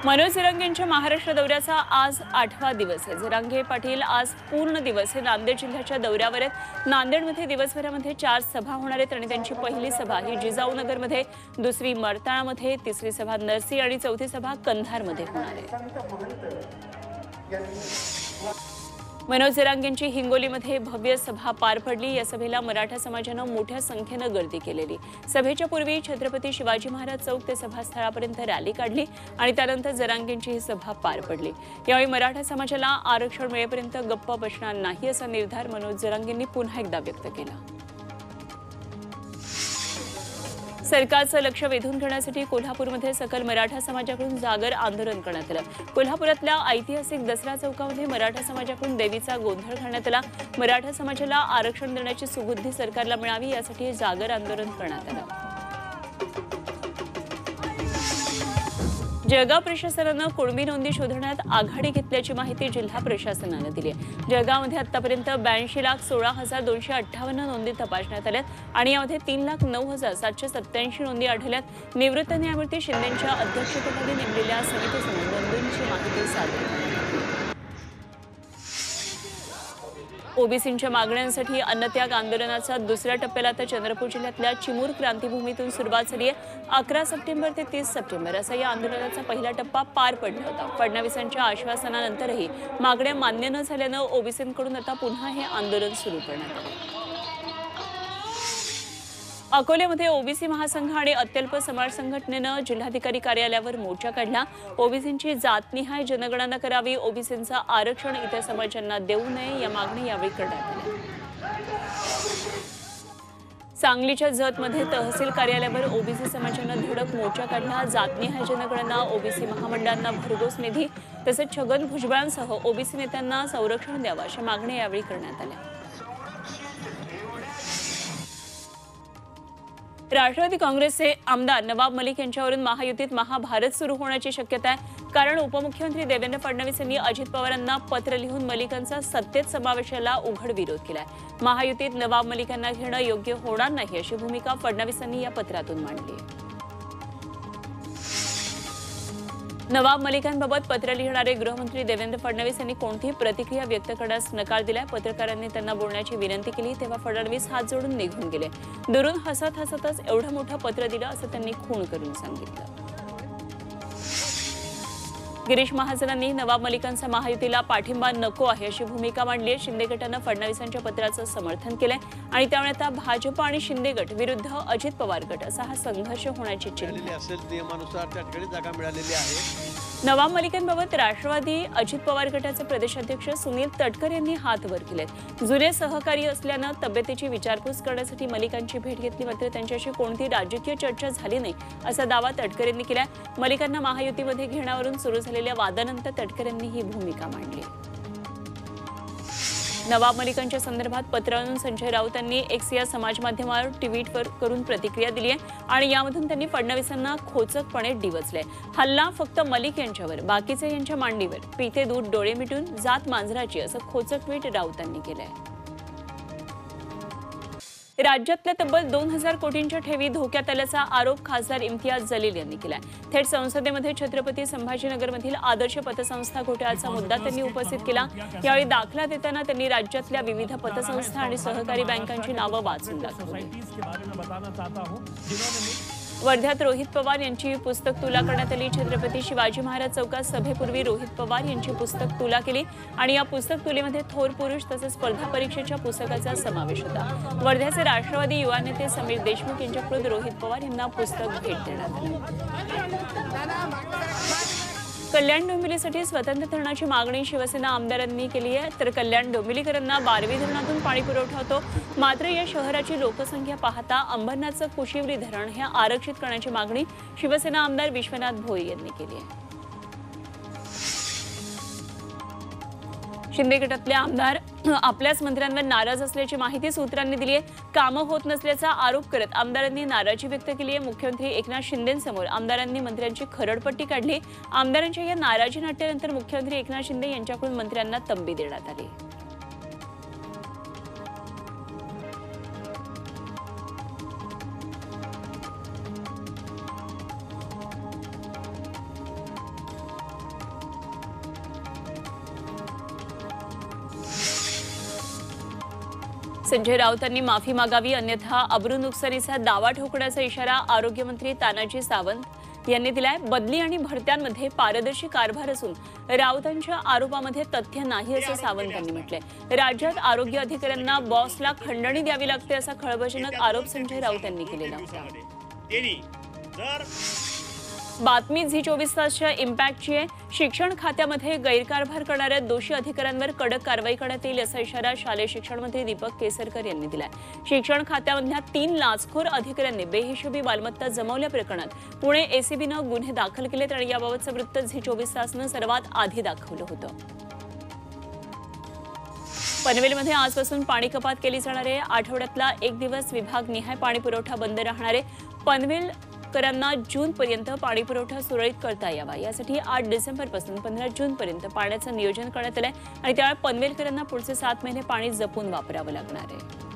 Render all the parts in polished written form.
मनोज जरांगेंच्या महाराष्ट्र दौऱ्याचा आज 8वा दिवस आहे। जरांगे पाटील आज पूर्ण दिवस हे नांदेड जिल्ह्याच्या दौऱ्यावर आहेत। नांदेडमध्ये दिवसभरामध्ये 4 सभा होणार आहेत आणि त्यांची पहिली सभा ही जिजाऊनगरमध्ये, दुसरी मर्ताळामध्ये, तिसरी सभा नरसी आणि चौथी सभा कंधारमध्ये होणार आहे। मनोज जरांगेंची हिंगोलीमध्ये भव्य सभा पार पडली। या सभेला मराठा समाजानं मोठ्या संख्येनं गर्दी केलेली। सभेच्या पूर्वी छत्रपती शिवाजी महाराज चौक ते सभास्थळापर्यंत रॅली काढली आणि त्यानंतर जरांगेंची ही सभा पार पडली। यावेळी मराठा समाजाला आरक्षण मिळेपर्यंत गप्प बसणार नाही असा निर्धार मनोज जरांगेंनी पुन्हा एकदा व्यक्त केला। सरकारचं लक्ष वेधून घेण्यासाठी कोल्हापूरमध्ये सकल मराठा समाजाकडून जागर आंदोलन करण्यात आलं। कोल्हापुरातल्या ऐतिहासिक दसरा चौकामध्ये मराठा समाजाकडून देवीचा गोंधळ घालण्यात आला। मराठा समाजाला आरक्षण देण्याची सुबुद्धी सरकारला मिळावी यासाठी जागर आंदोलन करण्यात आलं। जळगाव प्रशासनानं कुणबी नोंदी शोधण्यात आघाडी घेतल्याची माहिती जिल्हा प्रशासनानं दिली आहे। जळगावमध्ये आतापर्यंत 82,16,258 नोंदी तपासण्यात आल्यात आणि यामध्ये 3,09,787 नोंदी आढळल्यात। निवृत्त न्यायमूर्ती शिंदेंच्या अध्यक्षतेखाली नेमलेल्या समितीसमोर नोंदींची माहिती सादर करण्यात आली। ओबीसींच्या मागण्यांसाठी अन्नत्याग आंदोलनाचा दुसऱ्या टप्प्याला आता चंद्रपूर जिल्ह्यातल्या चिमूर क्रांतीभूमीतून सुरुवात झाली आहे। 11 सप्टेंबर ते 30 सप्टेंबर असा या आंदोलनाचा पहिला टप्पा पार पडला होता। फडणवीसांच्या आश्वासनानंतरही मागण्या मान्य न झाल्यानं ओबीसींकडून आता पुन्हा हे आंदोलन सुरू करण्यात आले। अकोल्यामध्ये ओबीसी महासंघ आणि अत्यल्प समाज संघटनेनं जिल्हाधिकारी कार्यालयावर मोर्चा काढला। ओबीसींची जातनिहाय जनगणना करावी, ओबीसींचं आरक्षण इतर समाजांना देऊ नये या मागणी यावेळी करण्यात आल्या। सांगलीच्या जतमध्ये तहसील कार्यालयावर ओबीसी समाजानं धडक मोर्चा काढला। जातनिहाय जनगणना, ओबीसी महामंडळांना भरघोस निधी तसंच छगन भुजबळांसह ओबीसी नेत्यांना संरक्षण द्यावं अशा मागण्या यावेळी करण्यात आल्या। राष्ट्रवादी काँग्रेसचे आमदार नवाब मलिक यांच्यावरून महायुतीत महाभारत सुरू होण्याची शक्यता आहे। कारण उपमुख्यमंत्री देवेंद्र फडणवीस यांनी अजित पवारांना पत्र लिहून मलिकांचा सत्तेत समावेशाला उघड विरोध केलाय। महायुतीत नवाब मलिकांना घेणं योग्य होणार नाही अशी भूमिका फडणवीसांनी या पत्रातून मांडली आहे। नवाब मलिकांबाबत पत्र लिहिणारे गृहमंत्री देवेंद्र फडणवीस यांनी कोणतीही प्रतिक्रिया व्यक्त करण्यास नकार दिलाय। पत्रकारांनी त्यांना बोलण्याची विनंती केली तेव्हा फडणवीस हात जोडून निघून गेले। दुरून हसत हसतच एवढं मोठं पत्र दिलं असं त्यांनी खूण करून सांगितलं। गिरीश महाजनांनी नवाब मलिकांचा महायुतीला पाठिंबा नको आहे अशी भूमिका मांडली आहे। शिंदे गटानं फडणवीसांच्या पत्राचं समर्थन केलंय आणि त्यामुळे आता भाजप आणि शिंदे गट विरुद्ध अजित पवार गट असा हा संघर्ष होण्याची चिन्ह असेल। नियमानुसार त्या ठिकाणी जागा मिळालेली आहे। नवाब मलिकांबाबत राष्ट्रवादी अजित पवार गटाचे प्रदेशाध्यक्ष सुनील तटकर यांनी हात वर केलेत। जुने सहकारी असल्यानं तब्येतीची विचारपूस करण्यासाठी मलिकांची भेट घेतली, मात्र त्यांच्याशी कोणती राजकीय चर्चा झाली नाही असा दावा तटकर यांनी केलाय। मलिकांना महायुतीमध्ये घेण्यावरून सुरू झालेल्या वादानंतर तटकर यांनी ही भूमिका मांडली। नवाब मलिकांच्या संदर्भात पत्रावरून संजय राऊत यांनी एक्स या समाज माध्यमावर ट्विट करून प्रतिक्रिया दिली आहे आणि यामधून त्यांनी फडणवीसांना खोचकपणे डिवचले। हल्ला फक्त मलिक यांच्यावर, बाकीचे यांच्या मांडीवर, पिते दूध डोळे मिटून जात मांजराची असं खोचक ट्विट राऊतांनी केलंय। राज्यातल्या तब्बल 2,000 कोटींच्या ठेवी धोक्यात आल्याचा आरोप खासदार इम्तियाज जलील यांनी केलाय। थेट संसदेमध्ये छत्रपती संभाजीनगरमधील आदर्श पतसंस्था घोटाळ्याचा मुद्दा त्यांनी उपस्थित केला। यावेळी दाखला देताना त्यांनी राज्यातल्या विविध पतसंस्था आणि सहकारी बँकांची नावं वाचून दाखवली। वर्ध्यात रोहित पवार यांची पुस्तक तुला करण्यात आली। छत्रपती शिवाजी महाराज चौकात सभेपूर्वी रोहित पवार यांची पुस्तक तुला केली आणि या पुस्तक तुलीमध्ये थोर पुरुष तसंच स्पर्धा परीक्षेच्या पुस्तकाचा समावेश होता। वर्ध्याचे राष्ट्रवादी युवा नेते समीर देशमुख यांच्याकडून रोहित पवार यांना पुस्तक भेट देण्यात आलं। कल्याण डोंबिवलीसाठी स्वतंत्र धरणाची मागणी शिवसेना आमदारांनी केली आहे, तर कल्याण डोंबिवलीकरांना बारवी धरणातून पाणी पुरवठा होतो। मात्र या शहराची लोकसंख्या पाहता अंबरनाथचं कुशिवरी धरण हे आरक्षित करण्याची मागणी शिवसेना आमदार विश्वनाथ भोई यांनी केली आहे। शिंदे गटातले आमदार आपल्याच मंत्र्यांवर नाराज असल्याची माहिती सूत्रांनी दिली आहे। कामं होत नसल्याचा आरोप करत आमदारांनी नाराजी व्यक्त केली आहे। मुख्यमंत्री एकनाथ शिंदेंसमोर आमदारांनी मंत्र्यांची खरडपट्टी काढली। आमदारांच्या या नाराजी नाट्यानंतर मुख्यमंत्री एकनाथ शिंदे यांच्याकडून मंत्र्यांना तंबी देण्यात आली। संजय राऊतांनी माफी मागावी अन्यथा अब्रू नुकसानीचा दावा ठोकण्याचा इशारा आरोग्यमंत्री तानाजी सावंत यांनी दिलाय। बदली आणि भरत्यांमध्ये पारदर्शी कारभार असून राऊतांच्या आरोपामध्ये तथ्य नाही असं सावंत यांनी म्हटलंय। राज्यात आरोग्य अधिकाऱ्यांना बॉसला खंडणी द्यावी लागते असा खळबळजनक आरोप संजय राऊत यांनी केलेला होता। बातमी झी 24 तासच्या इम्पॅक्टची आहे। शिक्षण खात्यामध्ये गैरकारभार करणाऱ्या दोषी अधिकाऱ्यांवर कडक कारवाई करण्यात येईल असा इशारा शालेय शिक्षण मंत्री दीपक केसरकर यांनी दिलाय। शिक्षण खात्यामधल्या 3 लाचखोर अधिकाऱ्यांनी बेहिशोबी मालमत्ता जमवल्या प्रकरणात पुणे एसीबीनं गुन्हे दाखल केलेत आणि याबाबतचं वृत्त झी 24 तासनं सर्वात आधी दाखवलं होतं। पनवेलमध्ये आजपासून पाणी कपात केली जाणार आहे। आठवड्यातला 1 दिवस विभागनिहाय पाणी पुरवठा बंद राहणार आहे। पनवेलकरांना जूनपर्यंत पाणी पुरवठा सुरळीत करता यावा यासाठी 8 डिसेंबरपासून 15 जूनपर्यंत पाण्याचं नियोजन करण्यात आलंय आणि त्यामुळे पनवेलकरांना पुढचे 7 महिने पाणी जपून वापरावं लागणार आहे।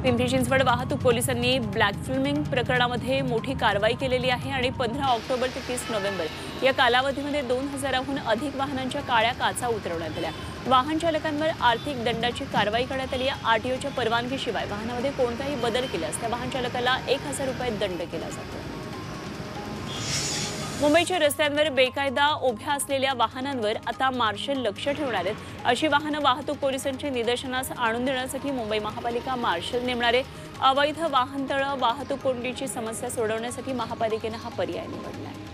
पिंपरी चिंचवड वाहतूक पोलिसांनी ब्लॅक फिल्मिंग प्रकरणामध्ये मोठी कारवाई केलेली आहे आणि 15 ऑक्टोबर ते 30 नोव्हेंबर या कालावधीमध्ये 2000हून अधिक वाहनांच्या काळ्या काचा उतरवण्यात आल्या। वाहन चालकांवर आर्थिक दंडाची कारवाई करण्यात आली आहे। आरटीओच्या परवानगीशिवाय वाहनामध्ये कोणताही बदल केल्यास त्या वाहन चालकाला 1000 रुपये दंड केला जातो। मुंबईच्या रस्त्यांवर बेकायदा उभ्या असलेल्या वाहनांवर आता मार्शल लक्ष ठेवणार आहेत। अशी वाहनं वाहतूक पोलिसांच्या निदर्शनास आणून देण्यासाठी मुंबई महापालिका मार्शल नेमणार आहे। अवैध वाहनतळं वाहतूक कोंडीची समस्या सोडवण्यासाठी महापालिकेनं हा पर्याय निवडला आहे।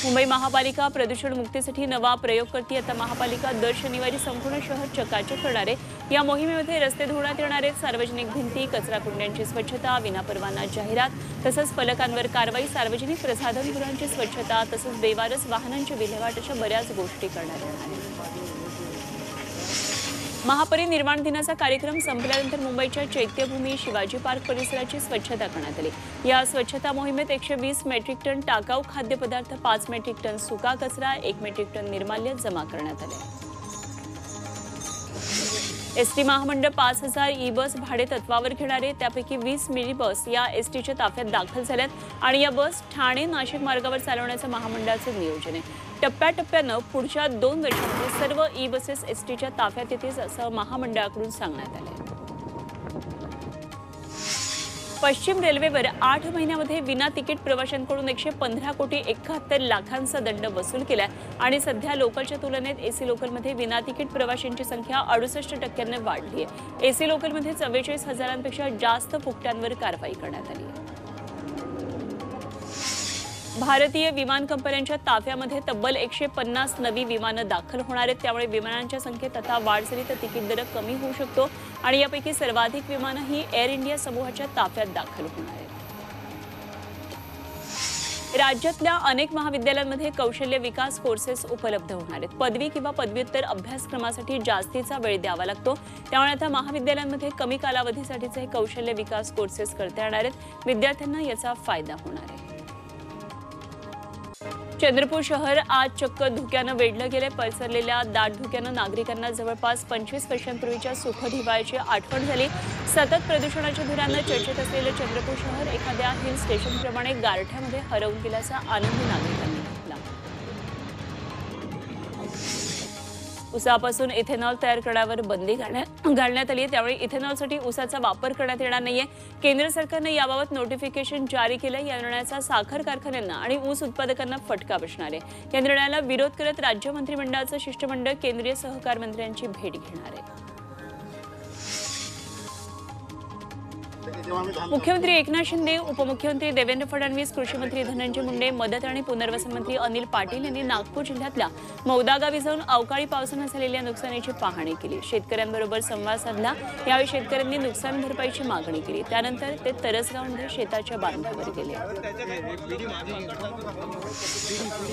मुंबई महापालिका प्रदूषण मुक्तीसाठी नवा प्रयोग करते। आता महापालिका दर शनिवारी संपूर्ण शहर चकाचक करणार आहे। या मोहिमेमध्ये रस्ते धुण्यात येणार आहेत। सार्वजनिक भिंती, कचरा कुंड्यांची स्वच्छता, विनापरवाना जाहिरात तसंच फलकांवर कारवाई, सार्वजनिक प्रसाधनगृहांची स्वच्छता तसंच बेवारस वाहनांची विल्हेवाट अशा बऱ्याच गोष्टी करण्यात येणार आहेत। महापरिनिर्वाण दिनाचा कार्यक्रम संपल्यानंतर मुंबईच्या चैत्यभूमी शिवाजी पार्क परिसराची स्वच्छता करण्यात आली। या स्वच्छता मोहिमेत 120 मेट्रिक टन टाकाऊ खाद्यपदार्थ, 5 मेट्रिक टन सुका कचरा, 1 मेट्रिक टन निर्माल्य जमा करण्यात आले। एसटी महामंडळ 5000 ई बस भाडे तत्वावर घेणार आहे। त्यापैकी 20 मिनी बस या एसटीच्या ताफ्यात दाखल झाल्यात आणि या बस ठाणे नाशिक मार्गावर चालवण्याचं महामंडळाचं नियोजन आहे। टप्प्याटप्प्यानं पुढच्या 2 वर्षांमध्ये सर्व ई बसेस एसटीच्या ताफ्यात येतील असं महामंडळाकडून सांगण्यात आलं आहे। पश्चिम रेल्वेवर 8 महिन्यामध्ये विना तिकीट प्रवाशांकडून 115 कोटी 71 लाखांचा दंड वसूल केलाय आणि सध्या लोकलच्या तुलनेत एसी लोकलमध्ये विना तिकीट प्रवाशांची संख्या 68% वाढली आहे। एसी लोकलमध्ये 44,000पेक्षा जास्त फुकट्यांवर कारवाई करण्यात आली आहे। भारतीय विमान कंपन्यांच्या ताफ्यामध्ये तब्बल 150 नवी विमानं दाखल होणार आहेत। त्यामुळे विमानांच्या संख्येत आता वाढ झाली तर तिकीट दर कमी होऊ शकतो आणि यापैकी सर्वाधिक विमानं ही एअर इंडिया समूहाच्या ताफ्यात दाखल होणार आहेत। राज्यातल्या अनेक महाविद्यालयांमध्ये कौशल्य विकास कोर्सेस उपलब्ध होणार आहेत। पदवी किंवा पदव्युत्तर अभ्यासक्रमासाठी जास्तीचा वेळ द्यावा लागतो। त्यामुळे आता महाविद्यालयांमध्ये कमी कालावधीसाठीचे हे कौशल्य विकास कोर्सेस करता येणार आहेत। विद्यार्थ्यांना याचा फायदा होणार आहे। चंद्रपूर शहर आज चक्क धुक्यानं वेढलं गेले। पसरलेल्या दाट धुक्यानं नागरिकांना जवळपास 25 वर्षांपूर्वीच्या सुखदिवाळीची आठवण झाली। सतत प्रदूषणाच्या धुरानं चर्चेत असलेलं चंद्रपूर शहर एखाद्या हिल स्टेशनप्रमाणे गारठ्यामध्ये हरवून गेल्याचा आनंद नागरिकांनी घेतला। उसापासून इथेनॉल तयार करण्यावर बंदी घालण्यात आली आहे। त्यामुळे इथेनॉलसाठी उसाचा वापर करण्यात येणार नाहीये। केंद्र सरकारने याबाबत नोटिफिकेशन जारी केलं। या निर्णयाचा साखर कारखान्यांना आणि ऊस उत्पादकांना फटका बसणार आहे। या निर्णयाला विरोध करत राज्य मंत्रिमंडळाचं शिष्टमंडळ केंद्रीय सहकार मंत्र्यांची भेट घेणार आहे। मुख्यमंत्री एकनाथ शिंदे, उपमुख्यमंत्री देवेंद्र फडणवीस, कृषी मंत्री धनंजय मुंडे, मदत आणि पुनर्वसन मंत्री अनिल पाटील यांनी नागपूर जिल्ह्यातल्या मौदा गावी जाऊन अवकाळी पावसानं झालेल्या नुकसानीची पाहणी केली। शेतकऱ्यांबरोबर संवाद साधला। यावेळी शेतकऱ्यांनी नुकसान भरपाईची मागणी केली। त्यानंतर ते तरसगावमध्ये शेताच्या बांधावर गेले।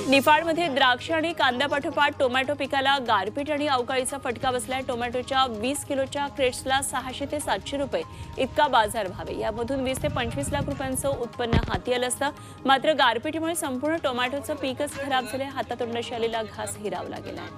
निफाडमध्ये द्राक्ष आणि कांद्यापाठोपाठ टोमॅटो पिकाला गारपीट आणि अवकाळीचा फटका बसलाय। टोमॅटोच्या 20 किलोच्या क्रेट्सला 600 ते 700 रुपये इतका बाजार भाव आहे। यामधून 20 ते 25 लाख रुपयांचं उत्पन्न हाती आलं असतं। मात्र गारपीटीमुळे संपूर्ण टोमॅटोचं पीकच खराब झाले। हातातोंडाशी आलेला घास हिरावला गेलाय।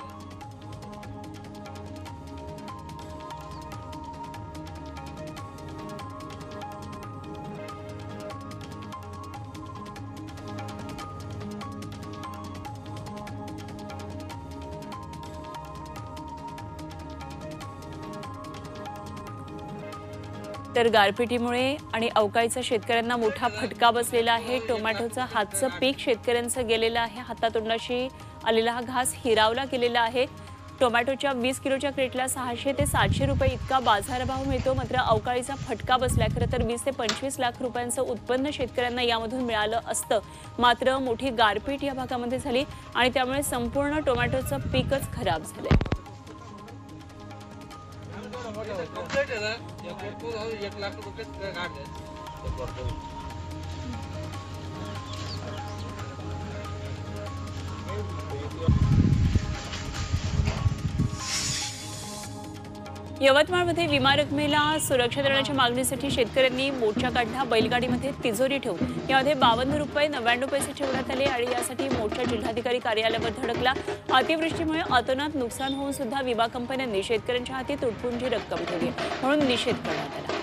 तर गारपिटीमुळे आणि अवकाळीचा शेतकऱ्यांना मोठा फटका बसलेला आहे। टोमॅटोचं हातचं पीक शेतकऱ्यांचं गेलेलं आहे। हातातोंडाशी आलेला हा घास हिरावला गेलेला आहे। टोमॅटोच्या 20 किलोच्या क्रेटला 600 ते 700 रुपये इतका बाजारभाव मिळतो। मात्र अवकाळीचा फटका बसलाय। खरं तर 20 ते 25 लाख रुपयांचं उत्पन्न शेतकऱ्यांना यामधून मिळालं असतं, मात्र मोठी गारपीट या भागामध्ये झाली आणि त्यामुळे संपूर्ण टोमॅटोचं पीकच खराब झालंय। यवतमाळमध्ये विमा रकमेला सुरक्षा देण्याच्या मागणीसाठी शेतकऱ्यांनी मोर्चा काढला। बैलगाडीमध्ये तिजोरी ठेवून यामध्ये 52 रुपये 99 पैसे ठेवण्यात आले आणि यासाठी मोर्चा जिल्हाधिकारी कार्यालयावर धडकला। अतिवृष्टीमुळे अतोनात नुकसान होऊन सुद्धा विमा कंपन्यांनी शेतकऱ्यांच्या हाती तुटपुंजी रक्कम ठेवली म्हणून निषेध करण्यात आला।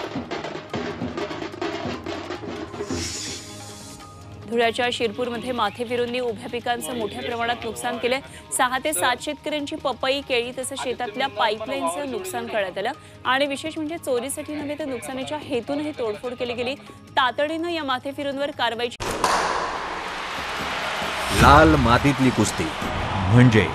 धुळ्याच्या शिरपूरमध्ये माथेफिरूंनी उभ्या पिकांचं मोठ्या प्रमाणात नुकसान केलंय। 6 ते 7 शेतकऱ्यांची पपई, केळी तसंच शेतातल्या पाईपलाईनचं नुकसान करण्यात आलं आणि विशेष म्हणजे चोरीसाठी नव्हे तर नुकसानीच्या हेतूनही तोडफोड केली गेली। तातडीनं या माथेफिरूंवर कारवाईची। लाल मातीतली कुस्ती म्हणजे